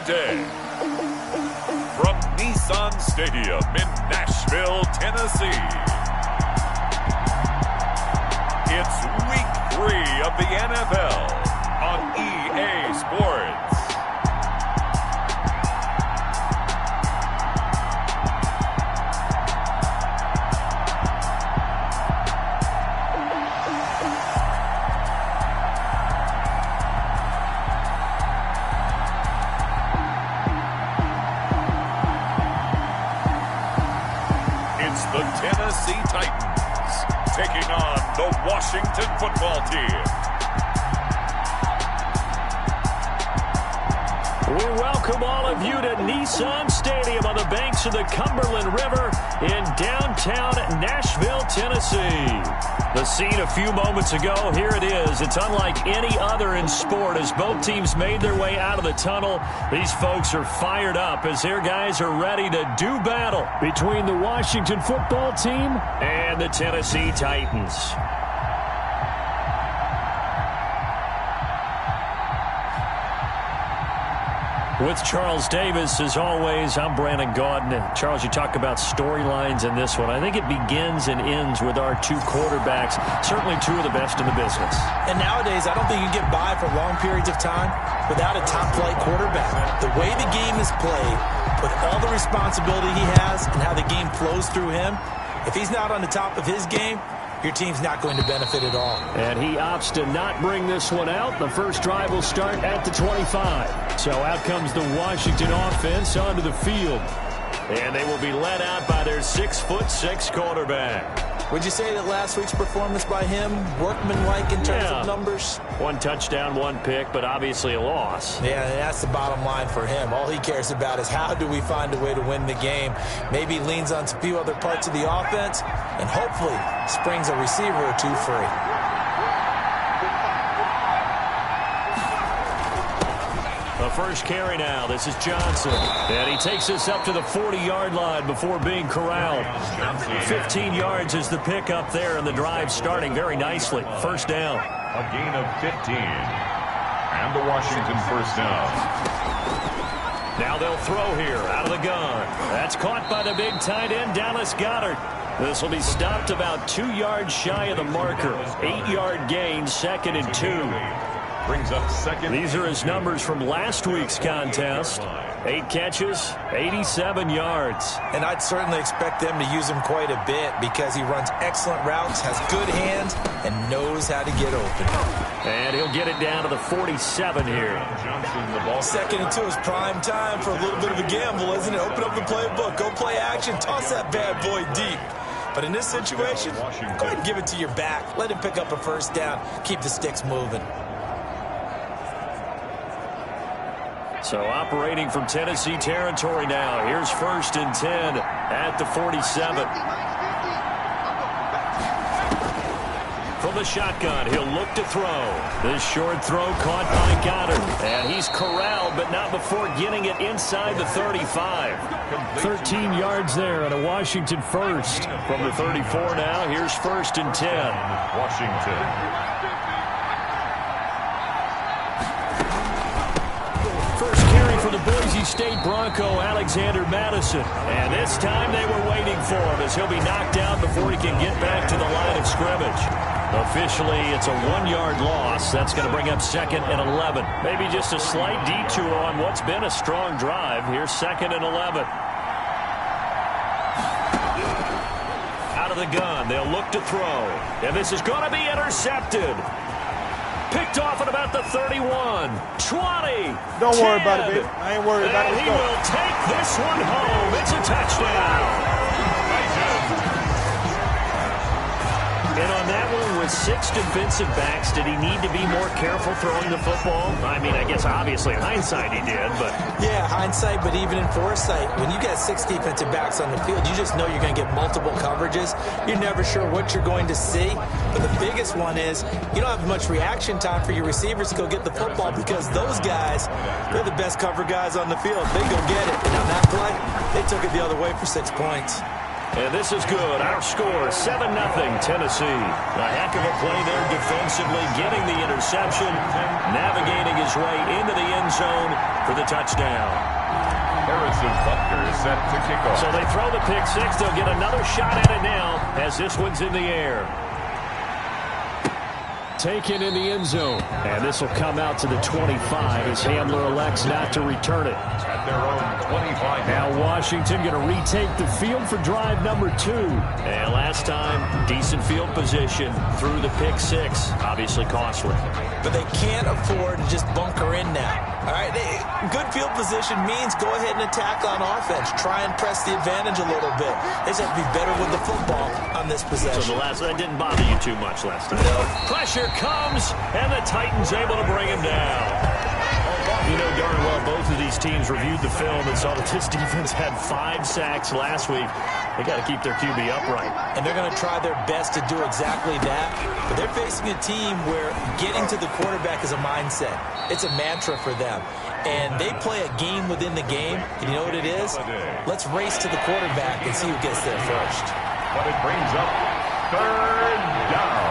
today. From Nissan Stadium in Nashville, Tennessee, it's Week 3 of the NFL on EA Sports. The Tennessee Titans taking on the Washington football team. We welcome all of you to Nissan Stadium on the banks of the Cumberland River in downtown Nashville, Tennessee. The scene a few moments ago, here it is. It's unlike any other in sport as both teams made their way out of the tunnel. These folks are fired up as their guys are ready to do battle between the Washington football team and the Tennessee Titans. With Charles Davis, as always, I'm Brandon Gaudin. Charles, you talk about storylines in this one. I think it begins and ends with our two quarterbacks, certainly two of the best in the business. And nowadays, I don't think you can get by for long periods of time without a top-flight quarterback. The way the game is played, with all the responsibility he has and how the game flows through him, if he's not on the top of his game, your team's not going to benefit at all. And he opts to not bring this one out. The first drive will start at the 25. So out comes the Washington offense onto the field. And they will be led out by their 6'6" quarterback. Would you say that last week's performance by him, workmanlike in terms of numbers? One touchdown, one pick, but obviously a loss. Yeah, and that's the bottom line for him. All he cares about is how do we find a way to win the game. Maybe leans on a few other parts of the offense, and hopefully springs a receiver or two free. The first carry now. This is Johnson. And he takes us up to the 40-yard line before being corralled. 15 yards is the pickup there, and the drive starting very nicely. First down. A gain of 15. And the Washington first down. Now they'll throw here out of the gun. That's caught by the big tight end, Dallas Goedert. This will be stopped about 2 yards shy of the marker. 8-yard gain, 2nd and 2. Brings up second. These are his numbers from last week's contest. 8 catches, 87 yards. And I'd certainly expect them to use him quite a bit because he runs excellent routes, has good hands, and knows how to get open. And he'll get it down to the 47 here. Johnson, the ball. 2nd and 2 is prime time for a little bit of a gamble, isn't it? Open up the playbook, go play action, toss that bad boy deep. But in this situation, go ahead and give it to your back. Let him pick up a first down. Keep the sticks moving. So operating from Tennessee territory now. Here's 1st and 10 at the 47. From the shotgun, he'll look to throw. This short throw caught by Goedert. And he's corralled, but not before getting it inside the 35. 13 yards there and a Washington first. From the 34 now, here's 1st and 10. Washington. For the Boise State Bronco, Alexander Madison. And this time they were waiting for him as he'll be knocked out before he can get back to the line of scrimmage. Officially, it's a 1-yard loss. That's going to bring up 2nd and 11. Maybe just a slight detour on what's been a strong drive. Here's 2nd and 11. Out of the gun, they'll look to throw. And this is going to be intercepted. Picked off at about the 31, 20. Don't 10. worry about it, baby. I ain't worried about it. And he will take this one home. It's a touchdown. And on that one, with 6 defensive backs, did he need to be more careful throwing the football? I mean, I guess obviously in hindsight he did, but... Yeah, hindsight, but even in foresight, when you got 6 defensive backs on the field, you just know you're going to get multiple coverages. You're never sure what you're going to see. But the biggest one is you don't have much reaction time for your receivers to go get the football because those guys, they're the best cover guys on the field. They go get it. And on that play, they took it the other way for 6 points. And this is good. Our score, 7-0 Tennessee. A heck of a play there defensively, getting the interception, navigating his way into the end zone for the touchdown. Harrison Butker is set to kick off. So they throw the pick six. They'll get another shot at it now as this one's in the air. Taken in the end zone. And this will come out to the 25 as Hamler elects not to return it. At their own 25. Now Washington going to retake the field for drive number 2. And last time, decent field position through the pick six. Obviously costly. But they can't afford to just bunker in now. All right, good field position means go ahead and attack on offense. Try and press the advantage a little bit. They just have to be better with the football on this possession. So that didn't bother you too much last time. No. Pressure comes, and the Titans able to bring him down. You know darn well both of these teams reviewed the film and saw that this defense had 5 sacks last week. They got to keep their QB upright. And they're going to try their best to do exactly that. But they're facing a team where getting to the quarterback is a mindset. It's a mantra for them. And they play a game within the game. And you know what it is? Let's race to the quarterback and see who gets there first. But it brings up 3rd down.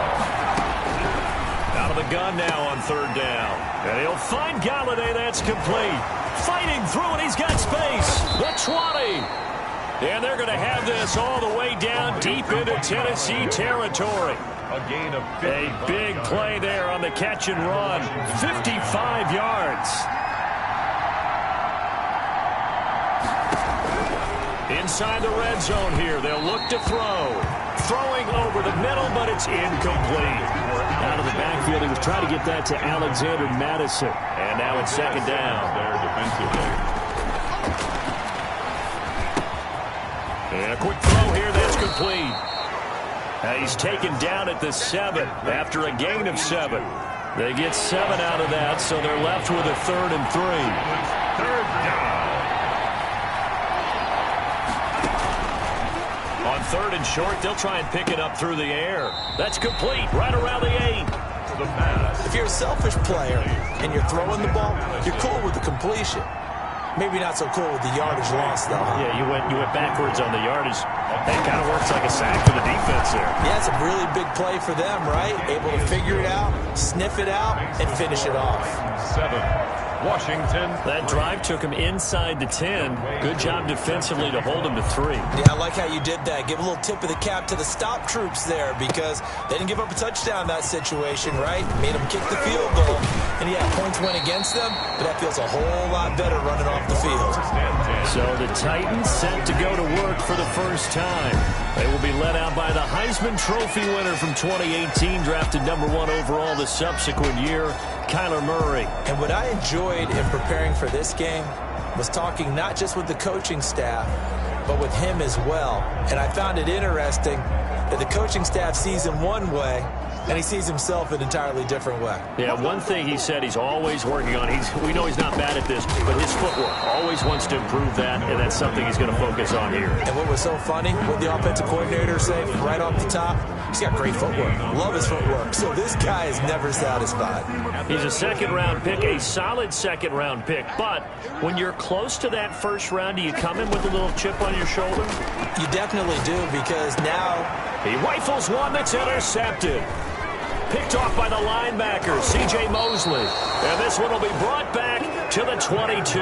Out of the gun now on 3rd down. And he'll find Galladay. That's complete. Fighting through it. He's got space. The 20. And they're going to have this all the way down deep into Tennessee territory. A gain of 55 A big play there on the catch and run. 55 yards. Inside the red zone here. They'll look to throw. Throwing over the middle, but it's incomplete. Out of the backfield, he was trying to get that to Alexander Madison. And now it's 2nd down. there defensively. And a quick throw here, that's complete. He's taken down at the 7 after a gain of 7. They get 7 out of that, so they're left with a 3rd and 3. 3rd down. On 3rd and short, they'll try and pick it up through the air. That's complete, right around the 8. The pass. If you're a selfish player and you're throwing the ball, you're cool with the completion. Maybe not so cool with the yardage loss, though. Yeah, you went backwards on the yardage. That kind of works like a sack for the defense there. Yeah, it's a really big play for them, right? Able to figure it out, sniff it out, and finish it off. 7. Washington. That drive took him inside the 10. Good job defensively to hold him to 3. Yeah, I like how you did that. Give a little tip of the cap to the stop troops there because they didn't give up a touchdown in that situation, right? Made them kick the field goal. And yeah, points went against them, but that feels a whole lot better running off the field. So the Titans set to go to work for the first time. They will be led out by the Heisman Trophy winner from 2018, drafted #1 overall the subsequent year, Kyler Murray. And what I enjoyed in preparing for this game was talking not just with the coaching staff, but with him as well. And I found it interesting that the coaching staff sees him one way, and he sees himself an entirely different way. Yeah, one thing he said he's always working on, we know he's not bad at this, but his footwork, always wants to improve that, and that's something he's going to focus on here. And what was so funny, what the offensive coordinator said right off the top, he's got great footwork. Love his footwork. So this guy is never satisfied. He's a 2nd-round pick, a solid 2nd-round pick, but when you're close to that 1st round, do you come in with a little chip on your shoulder? You definitely do because now he rifles one that's intercepted. Picked off by the linebacker, C.J. Mosley. And this one will be brought back to the 22.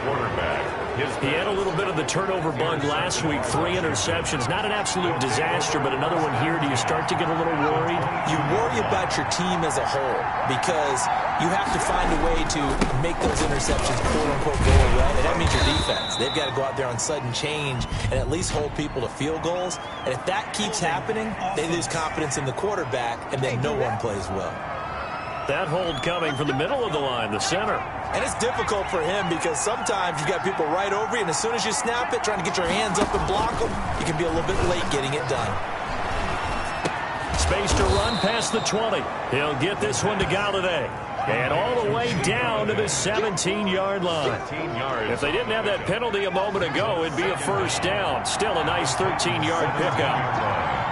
Quarterback. He had a little bit of the turnover bug last week, 3 interceptions. Not an absolute disaster, but another one here. Do you start to get a little worried? You worry about your team as a whole because you have to find a way to make those interceptions quote-unquote go away. And that means your defense. They've got to go out there on sudden change and at least hold people to field goals. And if that keeps happening, they lose confidence in the quarterback, and then no one plays well. That hold coming from the middle of the line, the center. And it's difficult for him because sometimes you got people right over you, and as soon as you snap it, trying to get your hands up and block them, you can be a little bit late getting it done. Space to run past the 20. He'll get this one to Galladay. And all the way down to the 17-yard line. 13 yards. If they didn't have that penalty a moment ago, it'd be a 1st down. Still a nice 13-yard pickup.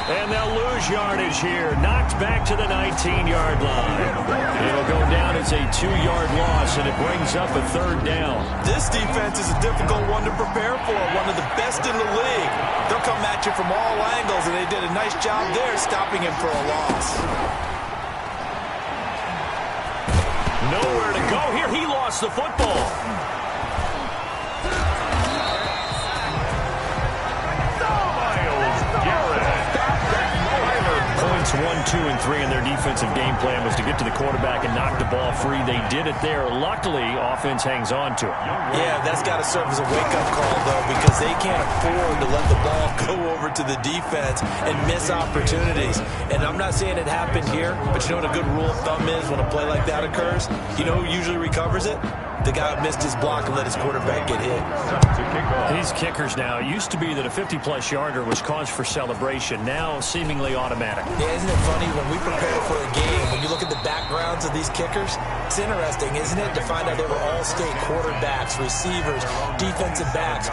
And they'll lose yardage here. Knocked back to the 19-yard line. It'll go down as a 2-yard loss, and it brings up a 3rd down. This defense is a difficult one to prepare for, one of the best in the league. They'll come at you from all angles, and they did a nice job there stopping him for a loss. Nowhere to go here. He lost the football. Points 1, 2, and 3 in their defensive game plan was to get to the quarterback and knock the ball free. They did it there. Luckily, offense hangs on to it. Yeah, that's got to serve as a wake-up call, though, because they can't afford to let the ball go over to the defense and miss opportunities. And I'm not saying it happened here, but you know what a good rule of thumb is when a play like that occurs? You know who usually recovers it? The guy who missed his block and let his quarterback get hit. These kickers now, it used to be that a 50-plus yarder was cause for celebration. Now, seemingly automatic. Yeah, isn't it funny when we prepare for a game, when you look at the backgrounds of these kickers, it's interesting, isn't it, to find out they were all-state quarterbacks, receivers, defensive backs,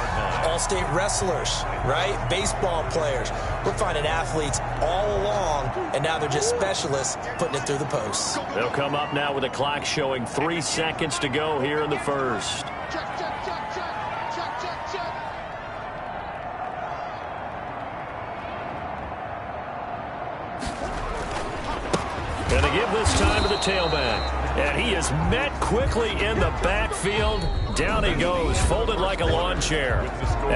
all-state wrestlers, right? Baseball players. We're finding athletes all along, and now they're just specialists putting it through the posts. They'll come up now with a clock showing 3 seconds to go here in the first. And they give this time to the tailback. And he is met quickly in the backfield. Down he goes, folded like a lawn chair.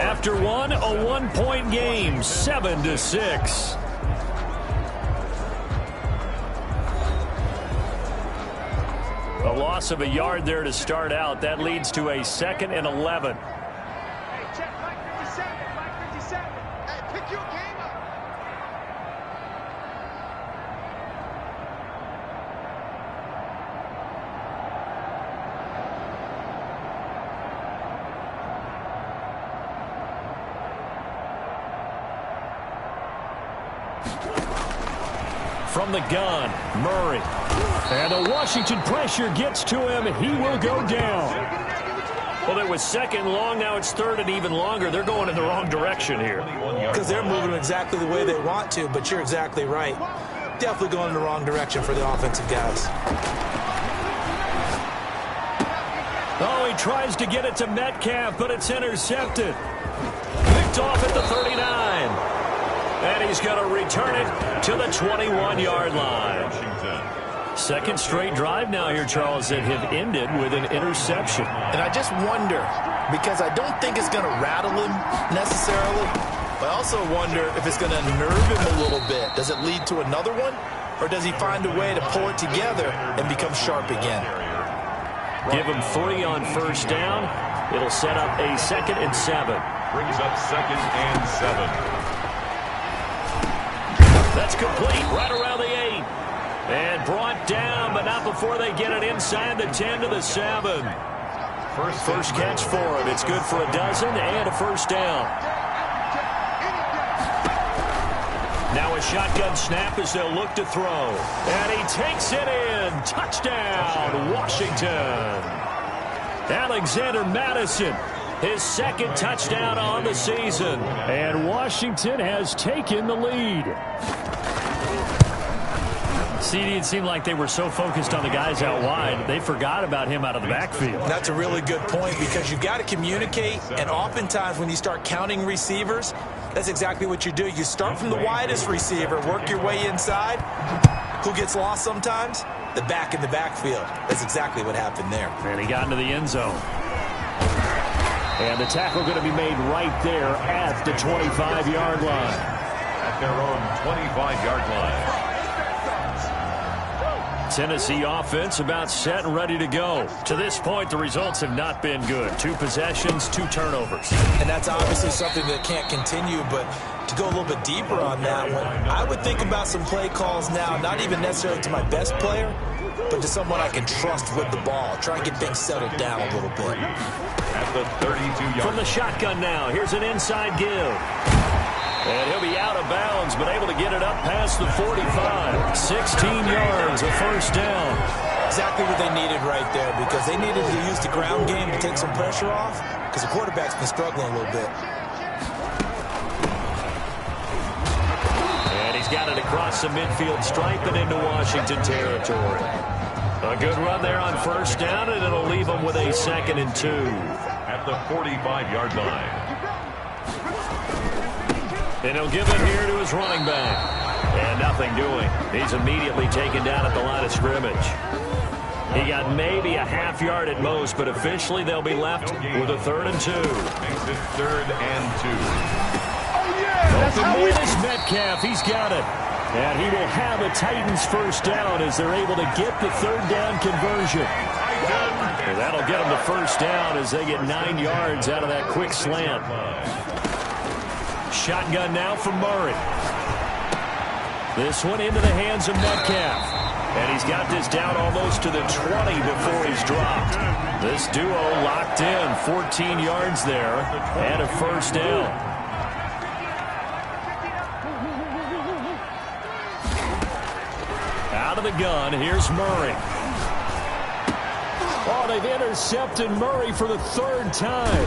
After one, a 1-point game, 7-6. A loss of a yard there to start out. That leads to a 2nd and 11. Hey, check Mike 57. Mike 57. Hey, pick your game up. From the gun, Murray. And the Washington pressure gets to him. He will go down. Well, it was 2nd long. Now it's 3rd and even longer. They're going in the wrong direction here. Because they're moving exactly the way they want to, but you're exactly right. Definitely going in the wrong direction for the offensive guys. Oh, he tries to get it to Metcalf, but it's intercepted. Picked off at the 39. And he's going to return it to the 21-yard line. 2nd straight drive now here, Charles, that have ended with an interception. And I just wonder, because I don't think it's going to rattle him necessarily, but I also wonder if it's going to nerve him a little bit. Does it lead to another one? Or does he find a way to pull it together and become sharp again? Give him 3 on 1st down. It'll set up a 2nd and 7. Brings up 2nd and 7. That's complete right around the 8. And brought down, but not before they get it inside the 10 to the 7. First catch for him. It's good for a dozen and a 1st down. Now a shotgun snap as they'll look to throw. And he takes it in. Touchdown, Washington. Alexander Madison, his 2nd touchdown on the season. And Washington has taken the lead. CD, it seemed like they were so focused on the guys out wide, they forgot about him out of the backfield. That's a really good point, because you've got to communicate, and oftentimes when you start counting receivers, that's exactly what you do. You start from the widest receiver, work your way inside. Who gets lost sometimes? The back in the backfield. That's exactly what happened there. And he got into the end zone. And the tackle going to be made right there at the 25-yard line. At their own 25-yard line. Tennessee offense about set and ready to go. To this point, the results have not been good. 2 possessions, 2 turnovers. And that's obviously something that can't continue, but to go a little bit deeper on that one, I would think about some play calls now, not even necessarily to my best player, but to someone I can trust with the ball. Try and get things settled down a little bit. At the 32-yard. From the shotgun now, here's an inside give. And he'll be out of bounds, but able to get it up past the 45. 16 yards, a 1st down. Exactly what they needed right there, because they needed to use the ground game to take some pressure off, because the quarterback's been struggling a little bit. And He's got it across the midfield stripe and into Washington territory. A good run there on first down, and it'll leave him with a 2nd and 2. At the 45-yard line. And he'll give it here to his running back. And nothing doing. He's immediately taken down at the line of scrimmage. He got maybe a half yard at most, but officially they'll be left with a 3rd and 2. Makes it 3rd and 2. Open man is Metcalf. He's got it. And he will have a Titans first down as they're able to get the 3rd down conversion. And that'll get them the first down as they get 9 yards out of that quick slant. Shotgun now for Murray. This one into the hands of Metcalf. And he's got this down almost to the 20 before he's dropped. This duo locked in, 14 yards there, and a first down. Out of the gun, here's Murray. Oh, they've intercepted Murray for the 3rd time.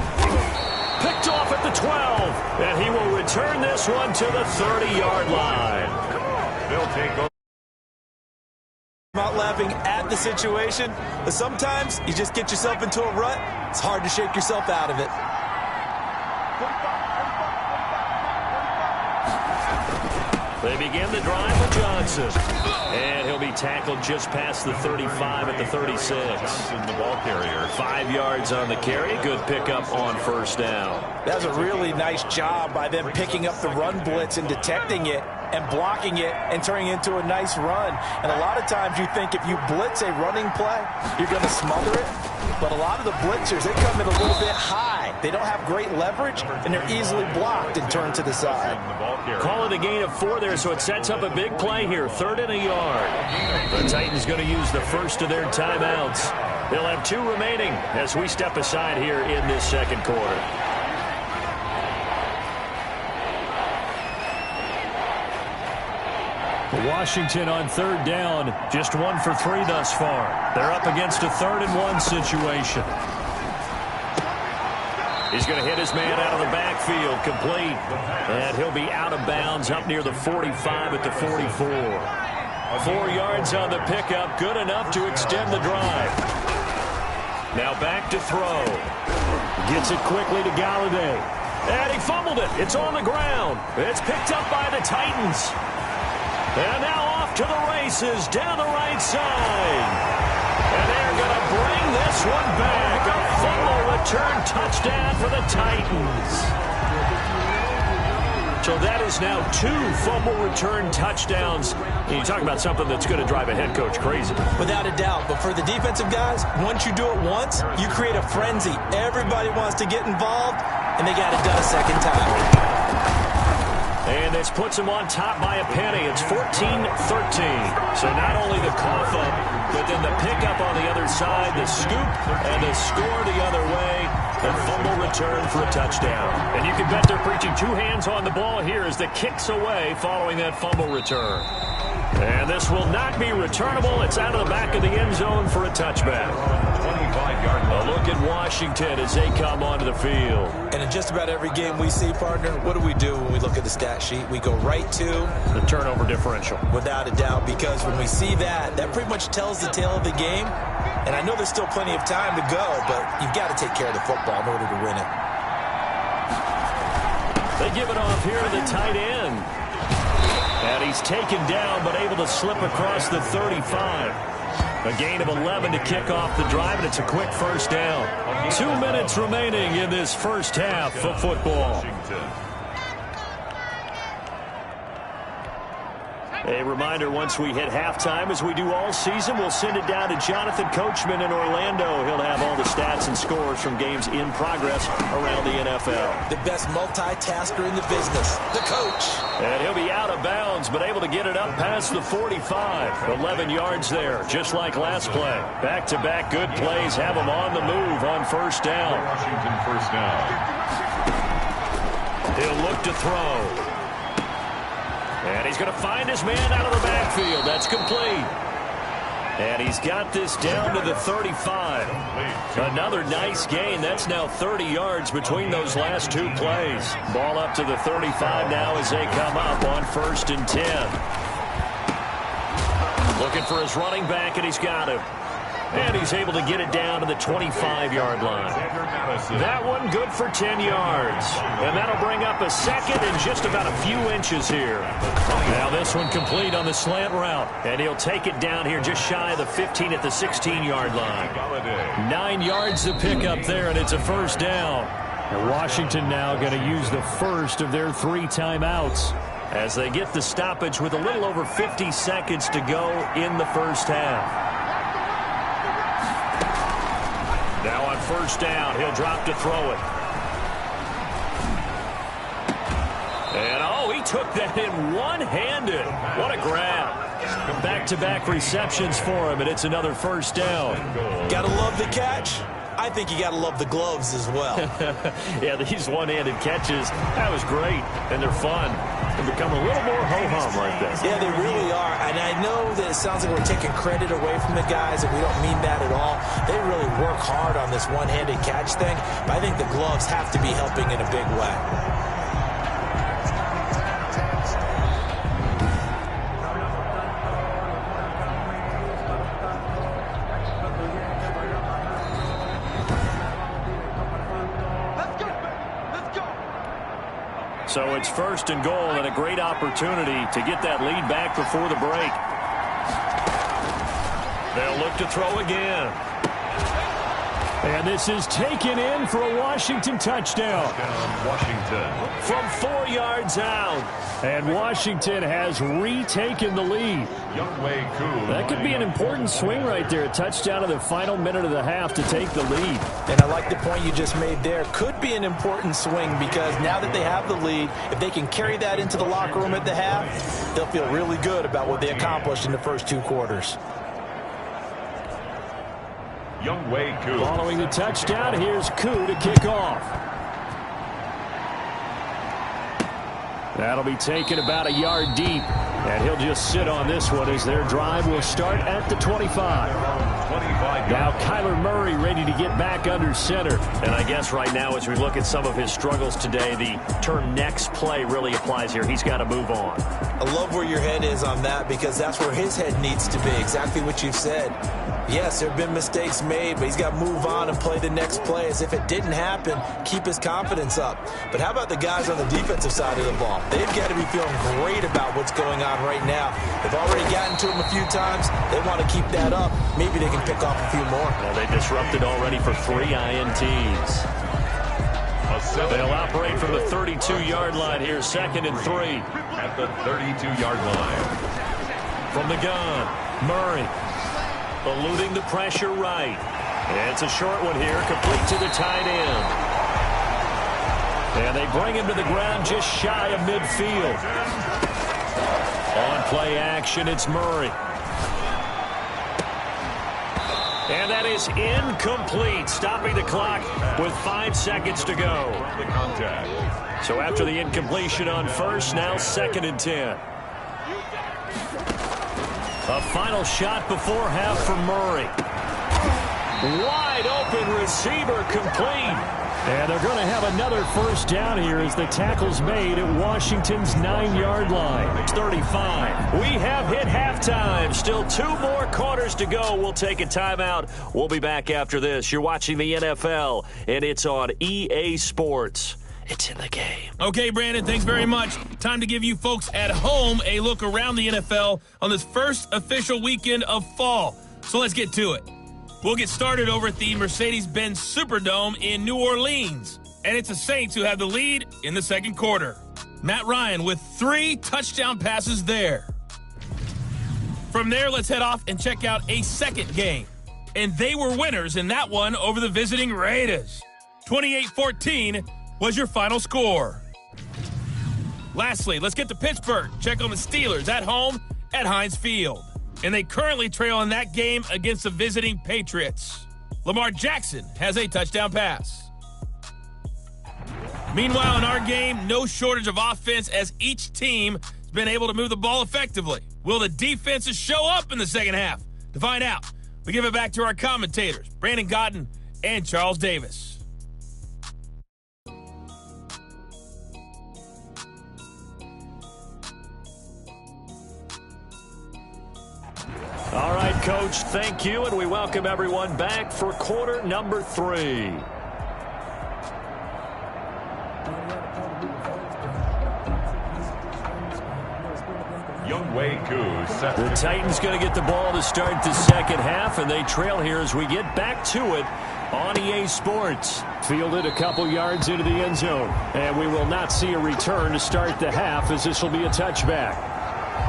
Picked off at the 12, and he will return this one to the 30-yard line. They'll take over. Not laughing at the situation, but sometimes you just get yourself into a rut. It's hard to shake yourself out of it. They begin the drive with Johnson. And he'll be tackled just past the 35 at the 36. Johnson, the ball carrier. 5 yards on the carry. Good pickup on first down. That was a really nice job by them picking up the run blitz and detecting it and blocking it and turning it into a nice run. And a lot of times you think if you blitz a running play, you're going to smother it. But a lot of the blitzers, they come in a little bit high. They don't have great leverage, and they're easily blocked and turned to the side. Call it a gain of 4 there, so it sets up a big play here. 3rd and a yard. The Titans going to use the first of their timeouts. They'll have 2 remaining as we step aside here in this 2nd quarter. Washington on 3rd down, just 1 for 3 thus far. They're up against a 3rd and 1 situation. He's going to hit his man out of the backfield, complete. And he'll be out of bounds up near the 45 at the 44. 4 yards on the pickup, good enough to extend the drive. Now back to throw. Gets it quickly to Galladay. And he fumbled it. It's on the ground. It's picked up by the Titans. And now off to the races down the right side. And they're going to bring this one back. A fumble return touchdown for the Titans. So that is now 2 fumble return touchdowns. And you talk about something that's going to drive a head coach crazy. Without a doubt. But for the defensive guys, once you do it once, you create a frenzy. Everybody wants to get involved, and they got it done a 2nd time. And this puts them on top by a penny. It's 14-13. So not only the cough up, but then the pickup on the other side, the scoop, and the score the other way. The fumble return for a touchdown. And you can bet they're preaching 2 hands on the ball here as the kick's away following that fumble return. And this will not be returnable. It's out of the back of the end zone for a touchback. 25-yard line. A look at Washington as they come onto the field. And in just about every game we see, partner, what do when we look at the stat sheet? We go right to the turnover differential. Without a doubt, because when we see that, that pretty much tells the tale of the game. And I know there's still plenty of time to go, but you've got to take care of the football in order to win it. They give it off here to the tight end. And he's taken down, but able to slip across the 35. A gain of 11 to kick off the drive, and it's a quick first down. 2 minutes remaining in this first half of football. A reminder, once we hit halftime, as we do all season, we'll send it down to Jonathan Coachman in Orlando. He'll have all the stats and scores from games in progress around the NFL. The best multitasker in the business, the coach. And he'll be out of bounds, but able to get it up past the 45. 11 yards there, just like last play. Back-to-back good plays have him on the move on first down. Washington first down. He'll look to throw. And he's going to find his man out of the backfield. That's complete. And he's got this down to the 35. Another nice gain. That's now 30 yards between those last two plays. Ball up to the 35 now as they come up on 1st and 10. Looking for his running back, and he's got him. And he's able to get it down to the 25-yard line. That one good for 10 yards. And that'll bring up a second and just about a few inches here. Now this one complete on the slant route. And he'll take it down here just shy of the 15 at the 16-yard line. 9 yards to pick up there, and it's a 1st down. And Washington now going to use the first of their 3 timeouts as they get the stoppage with a little over 50 seconds to go in the 1st half. Now on 1st down, he'll drop to throw it. And, oh, he took that in one-handed. What a grab. Back-to-back receptions for him, and it's another 1st down. Gotta love the catch. I think you gotta love the gloves as well. Yeah, these one-handed catches, that was great, and they're fun. They become a little more ho-hum like this. Yeah, they really are. And I know that it sounds like we're taking credit away from the guys, and we don't mean that at all. They really work hard on this one-handed catch thing, but I think the gloves have to be helping in a big way. So it's 1st and goal, and a great opportunity to get that lead back before the break. They'll look to throw again. And this is taken in for a Washington touchdown. Washington. From 4 yards out. And Washington has retaken the lead. That could be an important swing right there. A touchdown in the final minute of the half to take the lead. And I like the point you just made there. Could be an important swing because now that they have the lead, if they can carry that into the locker room at the half, they'll feel really good about what they accomplished in the first 2 quarters. Following the touchdown, here's Koo to kick off. That'll be taken about a yard deep, and he'll just sit on this one as their drive will start at the 25. Now Kyler Murray ready to get back under center. And I guess right now as we look at some of his struggles today, the term next play really applies here. He's got to move on. I love where your head is on that because that's where his head needs to be, exactly what you've said. Yes, there have been mistakes made, but he's got to move on and play the next play as if it didn't happen, keep his confidence up. But how about the guys on the defensive side of the ball? They've got to be feeling great about what's going on right now. They've already gotten to him a few times. They want to keep that up. Maybe they can pick off a few more. Well, they disrupted already for 3 INTs. They'll operate from the 32-yard line here, 2nd and 3. At the 32-yard line. From the gun, Murray. Eluding the pressure right. It's a short one here, complete to the tight end. And they bring him to the ground just shy of midfield. On play action, it's Murray. And that is incomplete, stopping the clock with 5 seconds to go. The contact. So after the incompletion on 1st, now 2nd and 10. A final shot before half for Murray. Wide open receiver complete. And they're going to have another 1st down here as the tackle's made at Washington's 9-yard line. 35. We have hit halftime. Still 2 more quarters to go. We'll take a timeout. We'll be back after this. You're watching the NFL, and it's on EA Sports. It's in the game. Okay, Brandon, thanks very much. Time to give you folks at home a look around the NFL on this first official weekend of fall. So let's get to it. We'll get started over at the Mercedes-Benz Superdome in New Orleans. And it's the Saints who have the lead in the 2nd quarter. Matt Ryan with 3 touchdown passes there. From there, let's head off and check out a 2nd game. And they were winners in that one over the visiting Raiders. 28-14 was your final score. Lastly, let's get to Pittsburgh. Check on the Steelers at home at Heinz Field. And they currently trail in that game against the visiting Patriots. Lamar Jackson has a touchdown pass. Meanwhile, in our game, no shortage of offense as each team has been able to move the ball effectively. Will the defenses show up in the 2nd half? To find out, we give it back to our commentators, Brandon Godden and Charles Davis. All right, Coach, thank you, and we welcome everyone back for quarter number 3. The Titans going to get the ball to start the second half, and they trail here as we get back to it on EA Sports. Fielded a couple yards into the end zone, and we will not see a return to start the half as this will be a touchback.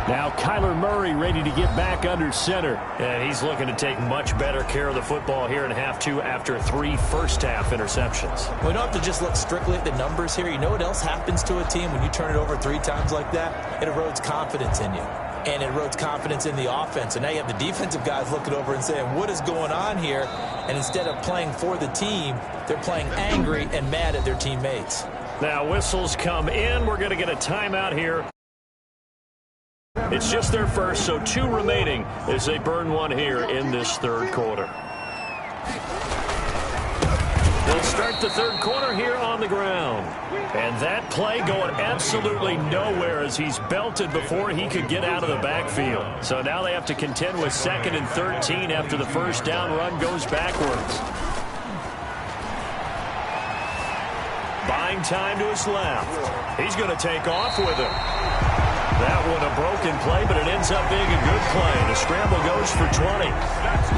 Now Kyler Murray ready to get back under center. And he's looking to take much better care of the football here in half 2 after 3 first-half interceptions. We don't have to just look strictly at the numbers here. You know what else happens to a team when you turn it over 3 times like that? It erodes confidence in you. And it erodes confidence in the offense. And now you have the defensive guys looking over and saying, what is going on here? And instead of playing for the team, they're playing angry and mad at their teammates. Now whistles come in. We're going to get a timeout here. It's just their first, so 2 remaining as they burn one here in this third quarter. They'll start the third quarter here on the ground. And that play going absolutely nowhere as he's belted before he could get out of the backfield. So now they have to contend with 2nd and 13 after the first down run goes backwards. Buying time to his left. He's going to take off with him. That one a broken play, but it ends up being a good play. The scramble goes for 20.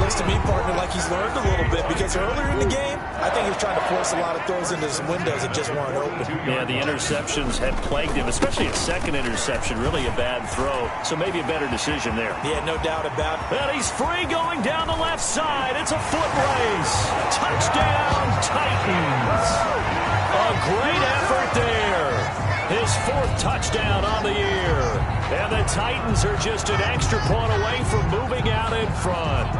Looks to me, partner, like he's learned a little bit because earlier in the game, I think he was trying to force a lot of throws into some windows that just weren't open. Yeah, the interceptions had plagued him, especially a second interception, really a bad throw. So maybe a better decision there. Yeah, no doubt about it. And he's free going down the left side. It's a foot race. Touchdown, Titans. A great effort there. His 4th touchdown on the year. And the Titans are just an extra point away from moving out in front.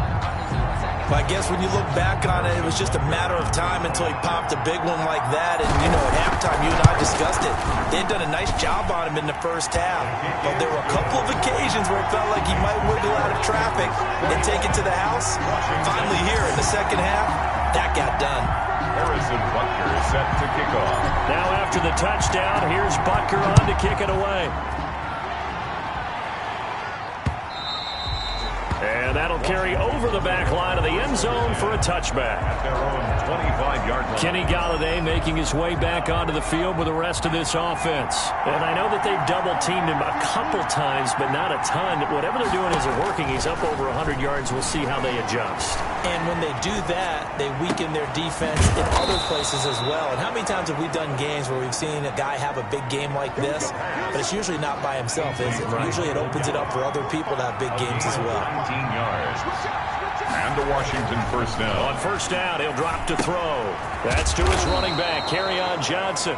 I guess when you look back on it, it was just a matter of time until he popped a big one like that. And, you know, at halftime, you and I discussed it. They had done a nice job on him in the first half. But there were a couple of occasions where it felt like he might wiggle out of traffic and take it to the house. Finally here in the second half, that got done. Harrison Butker is set to kick off. Now after the touchdown, here's Butker on to kick it away. And that'll carry over the back line of the end zone for a touchback. At their own 25-yard line. Kenny Golladay making his way back onto the field with the rest of this offense. And I know that they've double-teamed him a couple times, but not a ton. Whatever they're doing isn't working. He's up over 100 yards. We'll see how they adjust. And when they do that, they weaken their defense in other places as well. And how many times have we done games where we've seen a guy have a big game like this, but it's usually not by himself, is it? Right. Usually it opens it up for other people to have big games as well. 19 yards. And the Washington first down. On first down, he'll drop to throw. That's to his running back, Kerryon Johnson.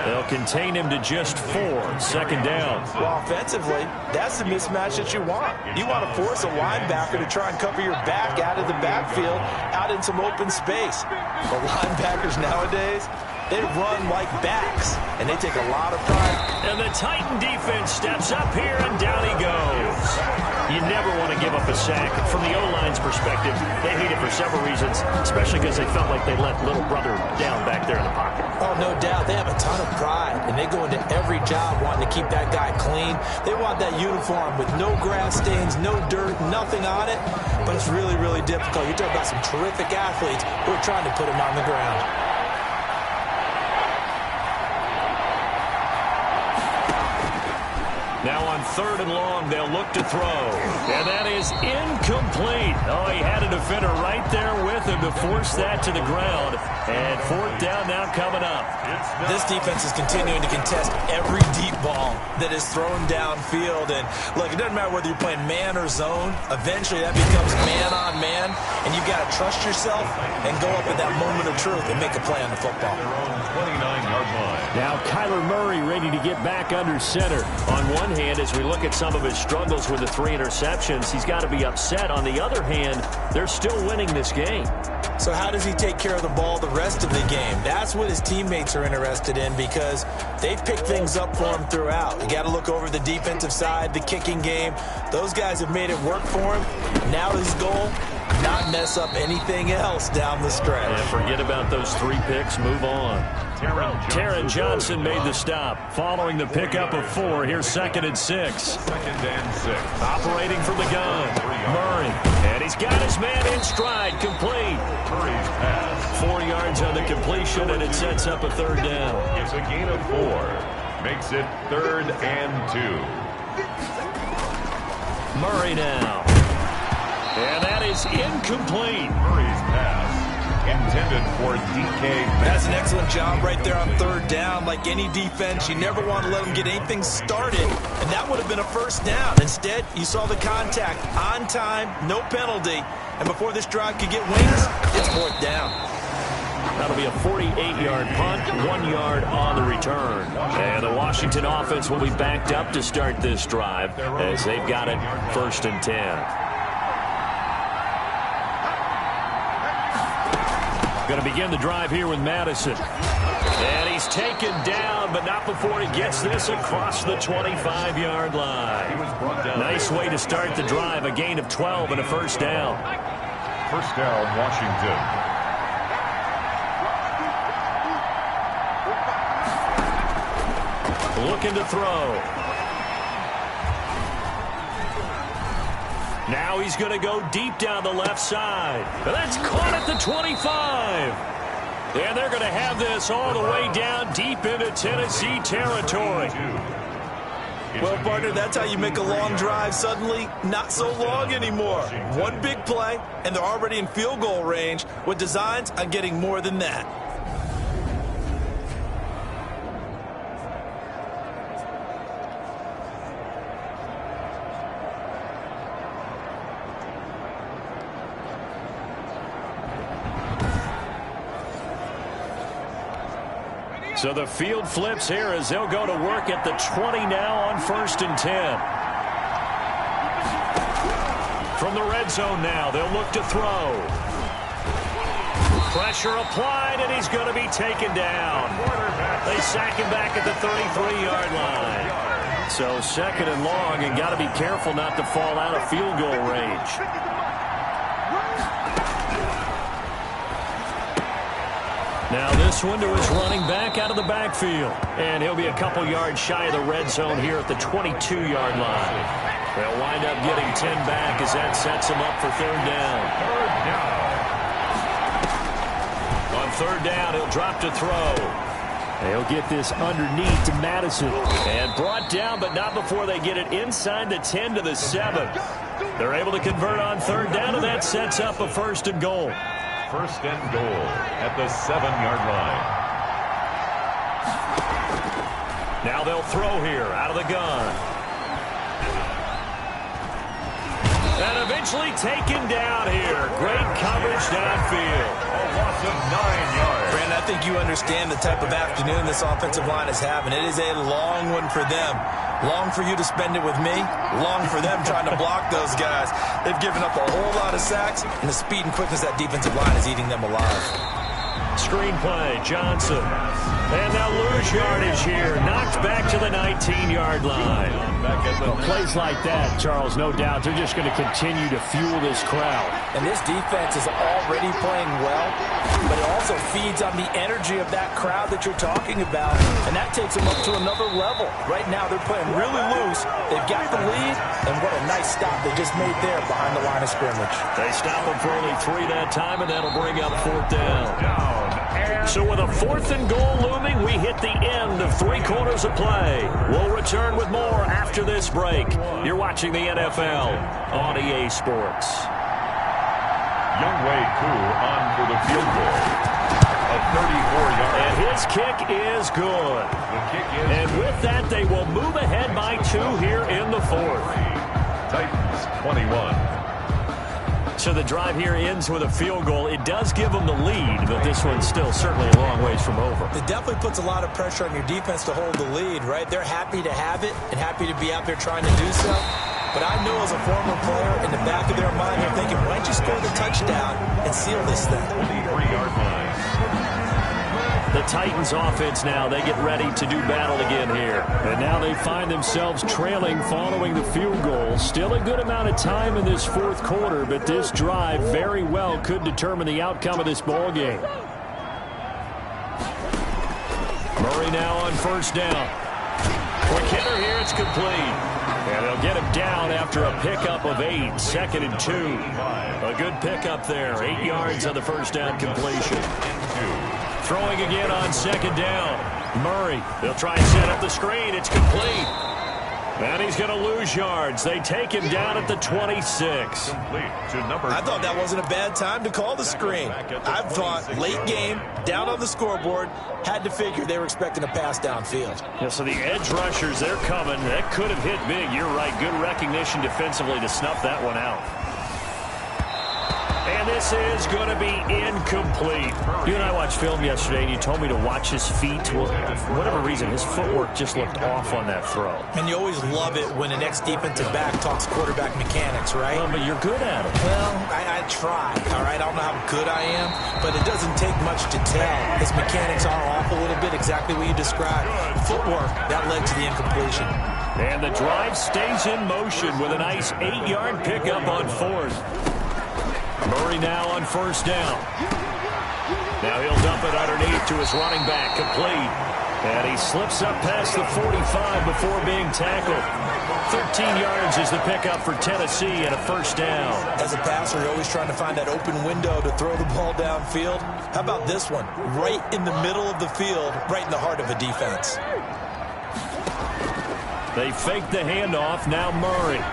They'll contain him to just 4. Second down. Well, offensively, that's the mismatch that you want. You want to force a linebacker to try and cover your back out of the backfield, out in some open space. But linebackers nowadays, they run like backs, and they take a lot of pride. And the Titan defense steps up here, and down he goes. You never want to give up a sack. From the O-line's perspective, they hate it for several reasons, especially because they felt like they let little brother down back there in the pocket. Oh, no doubt. They have a ton of pride, and they go into every job wanting to keep that guy clean. They want that uniform with no grass stains, no dirt, nothing on it. But it's really, really difficult. You're talking about some terrific athletes who are trying to put him on the ground. Now on 3rd and long, they'll look to throw. And that is incomplete. Oh, he had a defender right there with him to force that to the ground. And 4th down now coming up. This defense is continuing to contest every deep ball that is thrown downfield. And look, it doesn't matter whether you're playing man or zone. Eventually that becomes man on man. And you've got to trust yourself and go up at that moment of truth and make a play on the football. 29-yard line. Now Kyler Murray ready to get back under center. On one hand, as we look at some of his struggles with the 3 interceptions, he's got to be upset. On the other hand, they're still winning this game. So how does he take care of the ball the rest of the game? That's what his teammates are interested in because they've picked things up for him throughout. You got to look over the defensive side, the kicking game. Those guys have made it work for him. Now his goal, not mess up anything else down the stretch. Yeah, forget about those 3 picks. Move on. Taron Johnson made the stop. Following the pickup of 4, here's 2nd and 6. 2nd and 6. Operating from the gun, Murray. And he's got his man in stride, complete. Murray's pass 4 yards on the completion, and it sets up a 3rd down. is a gain of 4. Makes it 3rd and 2. Murray now. And that is incomplete. Murray's pass intended for DK. That's an excellent job right there on 3rd down. Like any defense, you never want to let them get anything started, and that would have been a 1st down. Instead, you saw the contact on time, no penalty, and before this drive could get wings, it's 4th down. That'll be a 48-yard punt, 1 yard on the return. And the Washington offense will be backed up to start this drive as they've got it 1st and 10. Going to begin the drive here with Madison. And he's taken down, but not before he gets this across the 25-yard line. Nice way to start the drive, a gain of 12 and a 1st down. 1st down, Washington. Looking to throw. Now he's going to go deep down the left side. And that's caught at the 25. And they're going to have this all the way down deep into Tennessee territory. Well, partner, that's how you make a long drive suddenly not so long anymore. One big play, and they're already in field goal range with designs on getting more than that. So the field flips here as they'll go to work at the 20 now on 1st and 10. From the red zone now, they'll look to throw. Pressure applied, and he's going to be taken down. They sack him back at the 33-yard line. So 2nd and long, and got to be careful not to fall out of field goal range. Now this one to his running back out of the backfield. And he'll be a couple yards shy of the red zone here at the 22-yard line. They'll wind up getting 10 back as that sets him up for 3rd down. 3rd down. On 3rd down, he'll drop to throw. They'll get this underneath to Madison. And brought down, but not before they get it inside the 10 to the 7. They're able to convert on 3rd down, and that sets up a 1st and goal. 1st and goal at the 7-yard line. Now they'll throw here out of the gun. And eventually taken down here. Great coverage downfield. A loss of 9 yards. Brandon, I think you understand the type of afternoon this offensive line is having. It is a long one for them. Long for you to spend it with me. Long for them trying to block those guys. They've given up a whole lot of sacks, and the speed and quickness of that defensive line is eating them alive. Screen play, Johnson. And they'll lose yardage here. Knocked back to the 19-yard line. Plays like that, Charles, no doubt, they're just going to continue to fuel this crowd. And this defense is already playing well, but it also feeds on the energy of that crowd that you're talking about, and that takes them up to another level. Right now, they're playing really loose. They've got the lead, and what a nice stop they just made there behind the line of scrimmage. They stop them for only 3 that time, and that'll bring up 4th down. So with a 4th and goal looming, we hit the end of 3 quarters of play. We'll return with more after this break. You're watching the NFL on EA Sports. Younghoe Koo on for the field goal. A 34-yard. And his kick is good. The kick is and with that, they will move ahead by 2 here in the 4th. Titans 21. So the drive here ends with a field goal. It does give them the lead, but this one's still certainly a long ways from over. It definitely puts a lot of pressure on your defense to hold the lead, right? They're happy to have it and happy to be out there trying to do so. But I know as a former player, in the back of their mind, they're thinking, why don't you score the touchdown and seal this thing? 23-yard line. The Titans offense now, they get ready to do battle again here. And now they find themselves trailing following the field goal. Still a good amount of time in this fourth quarter, but this drive very well could determine the outcome of this ball game. Murray now on first down. Quick hitter here, it's complete. And they'll get him down after a pickup of 8, 2nd and 2. A good pickup there, 8 yards on the first down completion. Throwing again on 2nd down. Murray, they'll try and set up the screen, it's complete. And he's going to lose yards. They take him down at the 26. I thought that wasn't a bad time to call the screen. I thought late game, down on the scoreboard, had to figure they were expecting a pass downfield. Yeah, so the edge rushers, they're coming. That could have hit big. You're right. Good recognition defensively to snuff that one out. And this is going to be incomplete. You and I watched film yesterday, and you told me to watch his feet. Well, for whatever reason, his footwork just looked off on that throw. And you always love it when an ex-defensive back talks quarterback mechanics, right? Well, but you're good at it. Well, I try, all right? I don't know how good I am, but it doesn't take much to tell. His mechanics are off a little bit, exactly what you described. Footwork, that led to the incompletion. And the drive stays in motion with a nice 8-yard pickup on 4th. Murray now on first down. Now he'll dump it underneath to his running back, complete. And he slips up past the 45 before being tackled. 13 yards is the pickup for Tennessee and a first down. As a passer, you're always trying to find that open window to throw the ball downfield. How about this one? Right in the middle of the field, right in the heart of a defense. They fake the handoff, now Murray.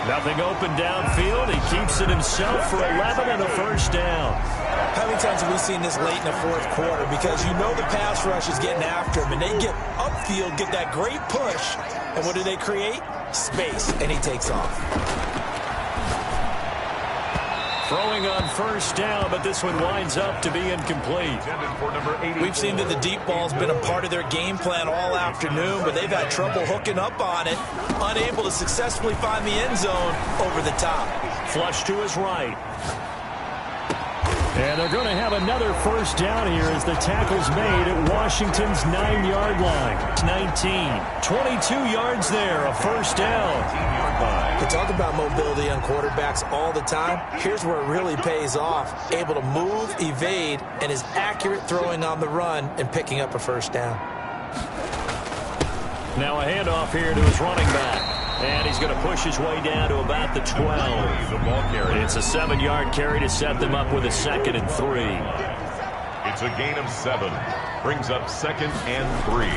Nothing open downfield. He keeps it himself for 11 and a first down. How many times have we seen this late in the fourth quarter? Because you know the pass rush is getting after him, and they get upfield, get that great push. And what do they create? Space, and he takes off. Throwing on first down, but this one winds up to be incomplete. We've seen that the deep ball's been a part of their game plan all afternoon, but they've had trouble hooking up on it, unable to successfully find the end zone over the top. Flush to his right. And they're going to have another first down here as the tackle's made at Washington's 9-yard line. 19, 22 yards there, a first down. We talk about mobility on quarterbacks all the time. Here's where it really pays off. Able to move, evade, and is accurate throwing on the run and picking up a first down. Now a handoff here to his running back. And he's going to push his way down to about the 12. It's a 7-yard carry to set them up with a 2nd and 3. It's a gain of 7. Brings up 2nd and 3.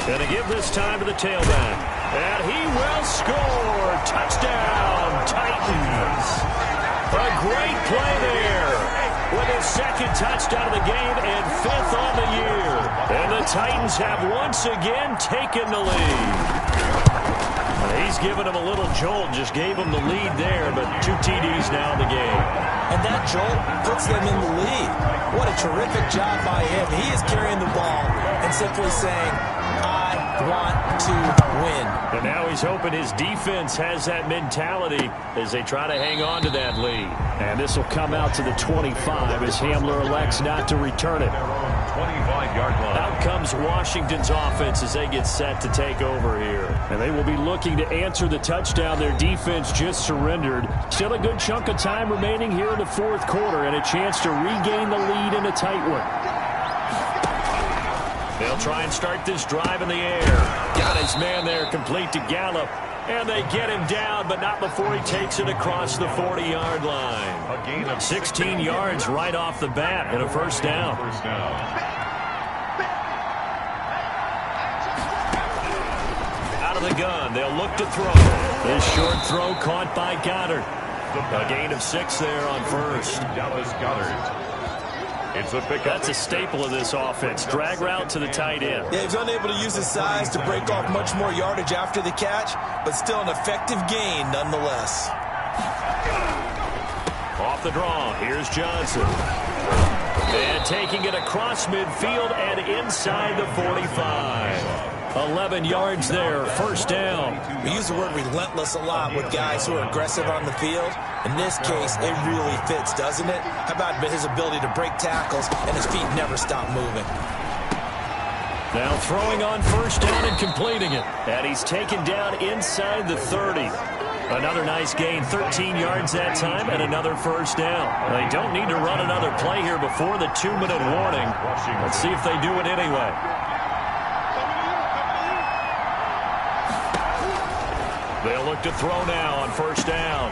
Going to give this time to the tailback. And he will score. Touchdown, Titans. A great play there. With his 2nd touchdown of the game and 5th on the year. And the Titans have once again taken the lead. He's given him a little jolt, just gave him the lead there, but 2 TDs now in the game. And that jolt puts them in the lead. What a terrific job by him. He is carrying the ball and simply saying, I want to win. And now he's hoping his defense has that mentality as they try to hang on to that lead. And this will come out to the 25 as Hamler elects not to return it. 25-yard line. Out comes Washington's offense as they get set to take over here. And they will be looking to answer the touchdown their defense just surrendered. Still a good chunk of time remaining here in the fourth quarter and a chance to regain the lead in a tight one. They'll try and start this drive in the air. Got his man there complete to Gallup. And they get him down, but not before he takes it across the 40-yard line. A gain of 16 yards right off the bat and a first down. Out of the gun, they'll look to throw. This short throw caught by Goddard. A gain of 6 there on first. Dallas Goddard. It's a pickup. That's a staple of this offense. Drag route to the tight end. Yeah, he's unable to use his size to break off much more yardage after the catch, but still an effective gain nonetheless. Off the draw, here's Johnson. And taking it across midfield and inside the 45. 11 yards there, first down. We use the word relentless a lot with guys who are aggressive on the field. In this case, it really fits, doesn't it? How about his ability to break tackles and his feet never stop moving? Now throwing on first down and completing it. And he's taken down inside the 30. Another nice gain, 13 yards that time, and another first down. They don't need to run another play here before the 2-minute warning. Let's see if they do it anyway. They'll look to throw now on first down.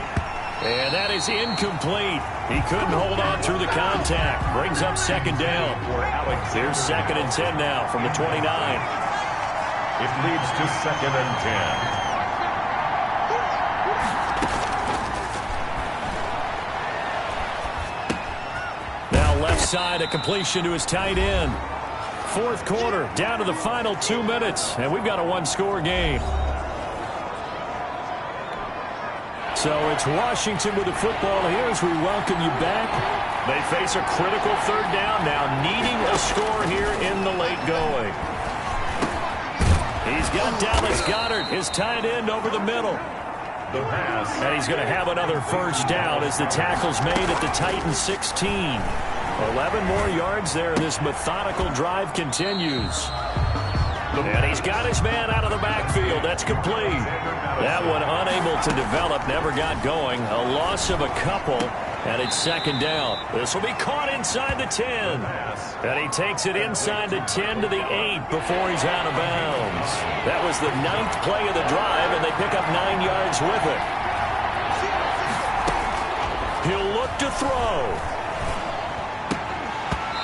And that is incomplete. He couldn't hold on through the contact. Brings up second down. Here's 2nd and 10 now from the 29. It leads to 2nd and 10. Left side, a completion to his tight end. Fourth quarter, down to the final 2 minutes, and we've got a one-score game. So it's Washington with the football here as we welcome you back. They face a critical third down now, needing a score here in the late going. He's got Dallas Goedert, his tight end, over the middle. The pass. And he's going to have another first down as the tackle's made at the Titans 16. 11 more yards there. This methodical drive continues. And he's got his man out of the backfield. That's complete. That one unable to develop, never got going. A loss of a couple, and it's second down. This will be caught inside the 10. And he takes it inside the 10 to the 8 before he's out of bounds. That was the 9th play of the drive, and they pick up 9 yards with it. He'll look to throw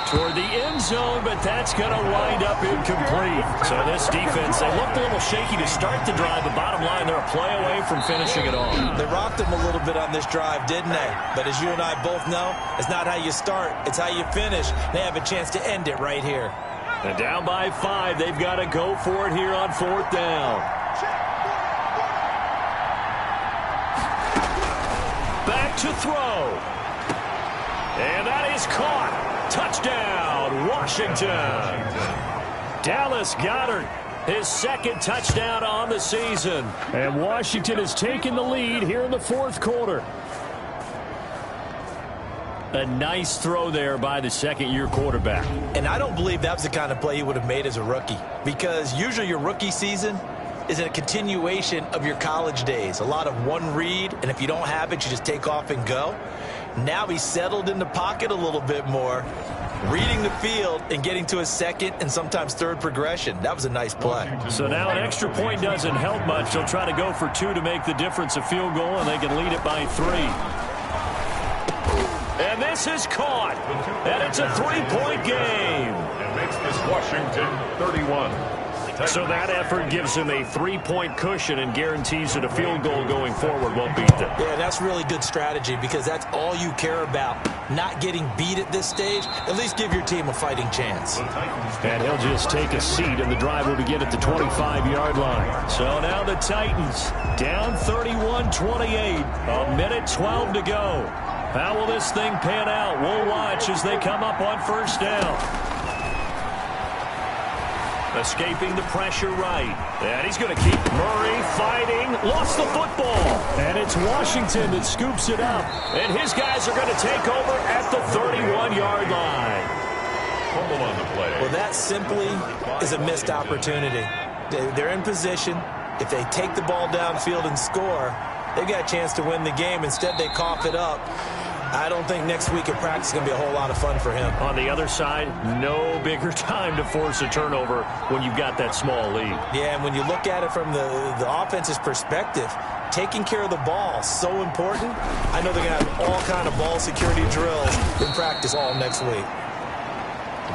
toward the end zone, but that's going to wind up incomplete. So this defense, they looked a little shaky to start the drive, but bottom line, they're a play away from finishing it off. They rocked him a little bit on this drive, didn't they? But as you and I both know, it's not how you start, it's how you finish. They have a chance to end it right here. And down by 5, they've got to go for it here on fourth down. Back to throw. And that is caught. Touchdown, Washington. Dallas Goedert, his 2nd touchdown on the season. And Washington has taken the lead here in the fourth quarter. A nice throw there by the second-year quarterback. And I don't believe that was the kind of play he would have made as a rookie, because usually your rookie season is a continuation of your college days. A lot of one read, and if you don't have it, you just take off and go. Now he's settled in the pocket a little bit more, reading the field and getting to his 2nd and sometimes 3rd progression. That was a nice play. So now an extra point doesn't help much. They'll try to go for 2 to make the difference a field goal, and they can lead it by 3. And this is caught. And it's a 3-point game. It makes this Washington 31. So that effort gives him a 3-point cushion and guarantees that a field goal going forward won't beat them. Yeah, that's really good strategy, because that's all you care about. Not getting beat at this stage. At least give your team a fighting chance. And he'll just take a seat, and the drive will begin at the 25-yard line. So now the Titans down 31-28. A minute 12 to go. How will this thing pan out? We'll watch as they come up on first down. Escaping the pressure right. And he's going to keep Murray fighting. Lost the football. And it's Washington that scoops it up. And his guys are going to take over at the 31-yard line. Fumble on the play. Well, that simply is a missed opportunity. They're in position. If they take the ball downfield and score, they've got a chance to win the game. Instead, they cough it up. I don't think next week at practice is going to be a whole lot of fun for him. On the other side, no bigger time to force a turnover when you've got that small lead. Yeah, and when you look at it from the offense's perspective, taking care of the ball, so important. I know they're going to have all kind of ball security drills in practice all next week.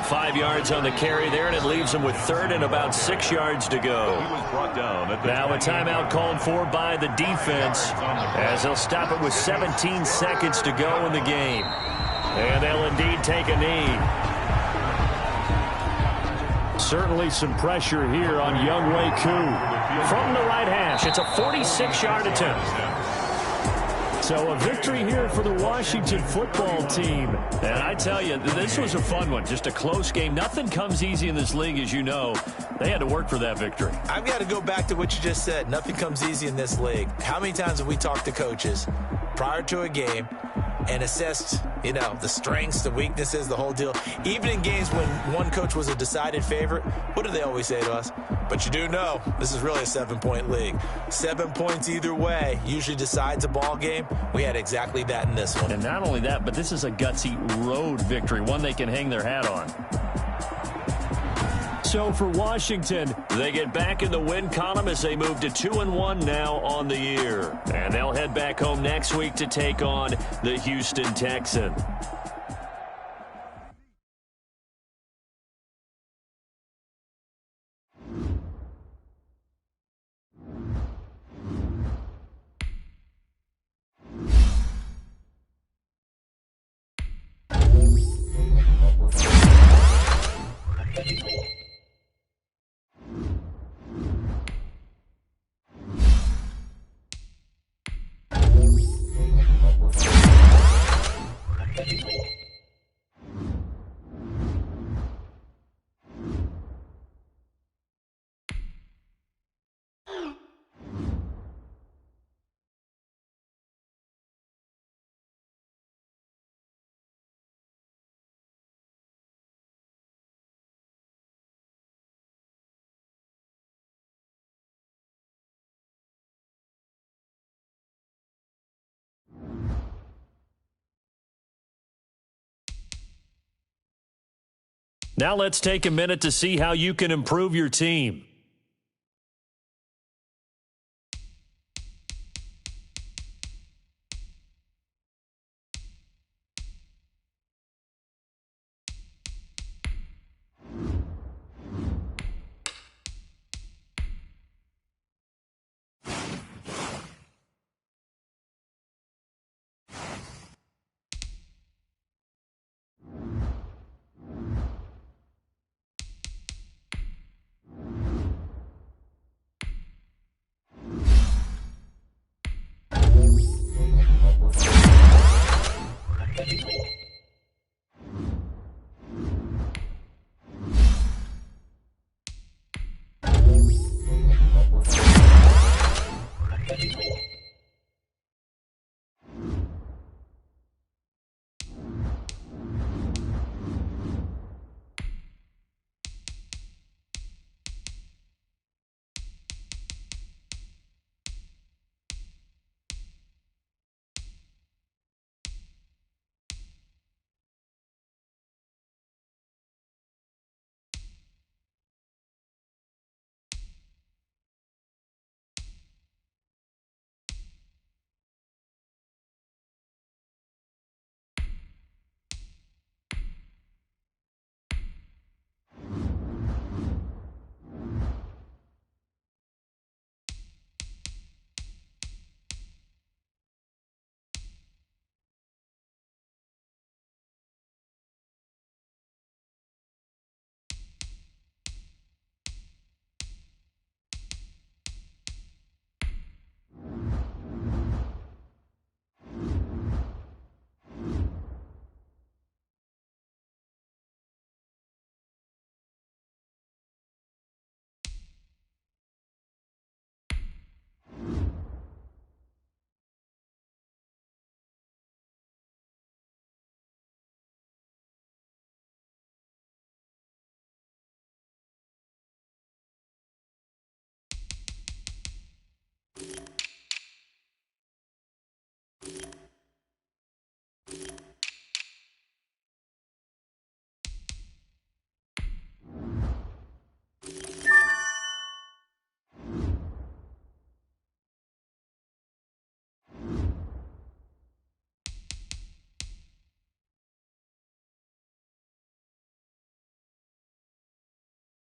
5 yards on the carry there, and it leaves them with 3rd and about 6 yards to go. Now a timeout called for by the defense as they'll stop it with 17 seconds to go in the game. And they'll indeed take a knee. Certainly some pressure here on Younghoe Koo. From the right hash, it's a 46-yard attempt. So a victory here for the Washington football team. And I tell you, this was a fun one. Just a close game. Nothing comes easy in this league, as you know. They had to work for that victory. I've got to go back to what you just said. Nothing comes easy in this league. How many times have we talked to coaches prior to a game and assessed, the strengths, the weaknesses, the whole deal? Even in games when one coach was a decided favorite, what do they always say to us? But you do know this is really a 7-point league. 7 points either way usually decides a ball game. We had exactly that in this one. And not only that, but this is a gutsy road victory, one they can hang their hat on. So for Washington, they get back in the win column as they move to 2-1 now on the year. And they'll head back home next week to take on the Houston Texans. Now let's take a minute to see how you can improve your team.